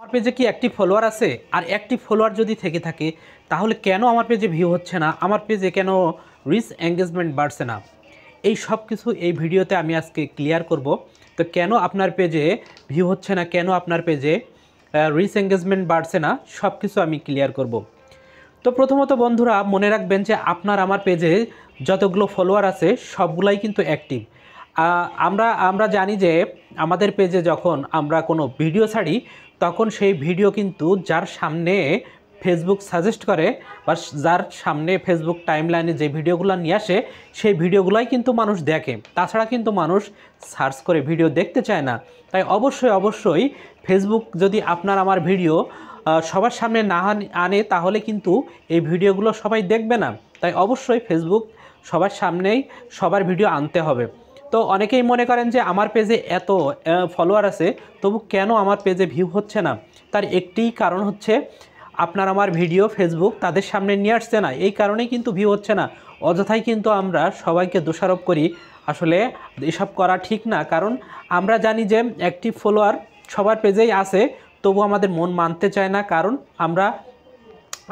আমার পেজে কি অ্যাক্টিভ ফলোয়ার আছে? আর অ্যাক্টিভ ফলোয়ার যদি থেকে থাকে তাহলে কেন আমার পেজে ভিউ হচ্ছে না? আমার পেজে কেন রিচ এঙ্গেজমেন্ট বাড়ছে না? এই সব কিছু এই ভিডিওতে আমি আজকে ক্লিয়ার করব। তো কেন আপনার পেজে ভিউ হচ্ছে না, কেন আপনার পেজে রিচ এঙ্গেজমেন্ট বাড়ছে না, সব কিছু আমি ক্লিয়ার করব। তো প্রথমত বন্ধুরা মনে রাখবেন যে আপনার আমার পেজে যতগুলো ফলোয়ার আছে সবগুলাই কিন্তু অ্যাক্টিভ। আমরা আমরা জানি যে আমাদের পেজে যখন আমরা কোনো ভিডিও ছাড়ি তখন সেই ভিডিও কিন্তু যার সামনে ফেসবুক সাজেস্ট করে বা যার সামনে ফেসবুক টাইমলাইনে যে ভিডিওগুলো নিয়ে আসে সেই ভিডিওগুলোই কিন্তু মানুষ দেখে। তাছাড়া কিন্তু মানুষ সার্চ করে ভিডিও দেখতে চায় না। তাই অবশ্যই ফেসবুক যদি আপনার আমার ভিডিও সবার সামনে না আনে তাহলে কিন্তু এই ভিডিওগুলো সবাই দেখবে না। তাই অবশ্যই ফেসবুক সবার সামনেই সবার ভিডিও আনতে হবে। তো অনেকেই মনে করেন যে আমার পেজে এত ফলোয়ার আছে তবু কেন আমার পেজে ভিউ হচ্ছে না? তার একটি কারণ হচ্ছে আপনার আমার ভিডিও ফেসবুক তাদের সামনে নিয়ে আসছে না, এই কারণেই কিন্তু ভিউ হচ্ছে না। অযথাই কিন্তু আমরা সবাইকে দোষারোপ করি, আসলে এসব করা ঠিক না। কারণ আমরা জানি যে অ্যাক্টিভ ফলোয়ার সবার পেজেই আছে, তবু আমাদের মন মানতে চায় না। কারণ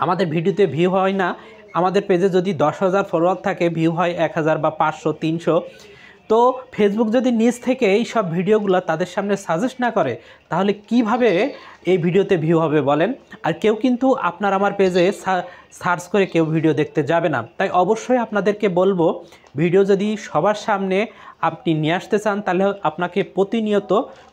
আমাদের ভিডিওতে ভিউ হয় না। আমাদের পেজে যদি 10,000 ফলোয়ার থাকে ভিউ হয় 1,000 বা 500 300। তো ফেসবুক যদি নিজ থেকে এই সব ভিডিওগুলো তাদের সামনে সাজেস্ট না করে তাহলে কিভাবে এই ভিডিওতে ভিউ হবে বলেন? আর কেউ কিন্তু আপনার আমার পেজে সার্চ করে কেউ ভিডিও দেখতে যাবে না। তাই অবশ্যই আপনাদেরকে বলবো, ভিডিও যদি সবার সামনে আপনি নিয়ে আসতে চান তাহলে আপনাকে প্রতিনিয়ত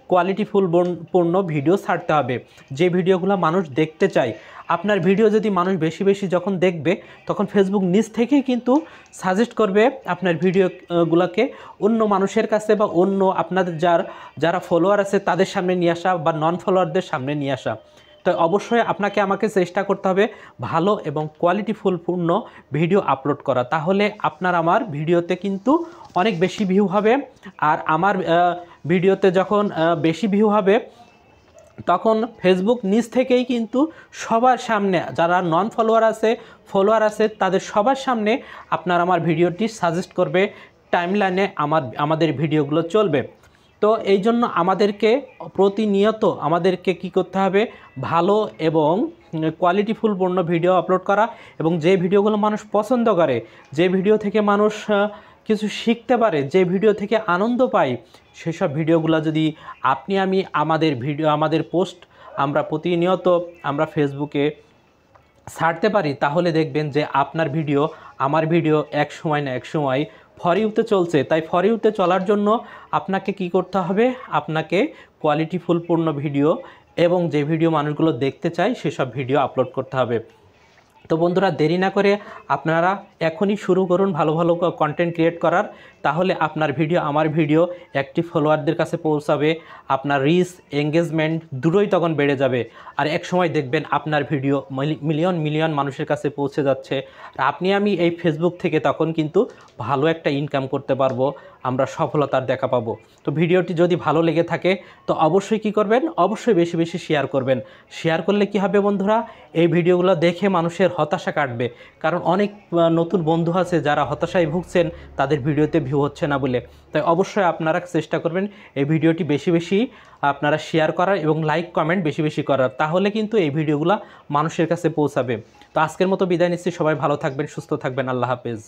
কোয়ালিটিফুল পূর্ণ ভিডিও ছাড়তে হবে, যে ভিডিওগুলো মানুষ দেখতে চায়। আপনার ভিডিও যদি মানুষ বেশি যখন দেখবে তখন ফেসবুক নিজ থেকেই কিন্তু সাজেস্ট করবে আপনার ভিডিওগুলোকে অন্য মানুষের কাছে বা অন্য আপনাদের যারা ফলোয়ার আছে তাদের সামনে নিয়ে আসা বা নন ফলোয়ারদের সামনে নিয়ে আসা। তো অবশ্যই আপনাকে আমাকে চেষ্টা করতে হবে ভালো এবং কোয়ালিটিফুলপূর্ণ ভিডিও আপলোড করা, তাহলে আপনার আমার ভিডিওতে কিন্তু অনেক বেশি ভিউ হবে। আর আমার ভিডিওতে যখন বেশি ভিউ হবে তখন ফেসবুক নিজ থেকেই কিন্তু সবার সামনে যারা নন ফলোয়ার আছে তাদের সবার সামনে আপনার আমার ভিডিওটি সাজেস্ট করবে, টাইমলাইনে আমাদের ভিডিওগুলো চলবে। তো এই জন্য আমাদেরকে প্রতিনিয়ত আমাদেরকে কি করতে হবে, ভালো এবং কোয়ালিটিফুলপূর্ণ ভিডিও আপলোড করা, এবং যে ভিডিওগুলো মানুষ পছন্দ করে, যে ভিডিও থেকে মানুষ কিছু শিখতে পারে, যে ভিডিও থেকে আনন্দ পাই, সেসব ভিডিওগুলো যদি আমি আমাদের পোস্ট আমরা প্রতিনিয়ত আমরা ফেসবুকে ছাড়তে পারি তাহলে দেখবেন যে আপনার ভিডিও আমার ভিডিও এক সময় না এক সময় ফর ইউতে চলছে। তাই ফর ইউতে চলার জন্য আপনাকে কি করতে হবে, আপনাকে কোয়ালিটিফুলপূর্ণ ভিডিও এবং যে ভিডিও মানুষগুলো দেখতে চায় সেসব ভিডিও আপলোড করতে হবে। তো বন্ধুরা দেরি না করে আপনারা এখনই শুরু করুন ভালো কন্টেন্ট ক্রিয়েট করার, তাহলে আপনার ভিডিও আমার ভিডিও অ্যাক্টিভ ফলোয়ারদের কাছে পৌঁছাবে, আপনার রিচ এঙ্গেজমেন্ট দুটোই তখন বেড়ে যাবে। আর এক সময় দেখবেন আপনার ভিডিও মিলিয়ন মানুষের কাছে পৌঁছে যাচ্ছে। আর আমি এই ফেসবুক থেকে তখন কিন্তু ভালো একটা ইনকাম করতে পারবো, আমরা সফলতার দেখা পাবো। তো ভিডিওটি যদি ভালো লেগে থাকে তো অবশ্যই কি করবেন, অবশ্যই বেশি শেয়ার করবেন। শেয়ার করলে কি হবে বন্ধুরা, এই ভিডিওগুলো দেখে মানুষের হতাশা কাটবে। কারণ অনেক নতুন বন্ধু আছে যারা হতাশায় ভুগছেন তাদের ভিডিওতে ভিউ হচ্ছে না বলে। তাই অবশ্যই আপনারা চেষ্টা করবেন এই ভিডিওটি বেশি আপনারা শেয়ার করার এবং লাইক কমেন্ট বেশি করার, তাহলে কিন্তু এই ভিডিওগুলো মানুষের কাছে পৌঁছাবে। তো আজকের মতো বিদায় নিচ্ছি, সবাই ভালো থাকবেন, সুস্থ থাকবেন, আল্লাহ হাফেজ।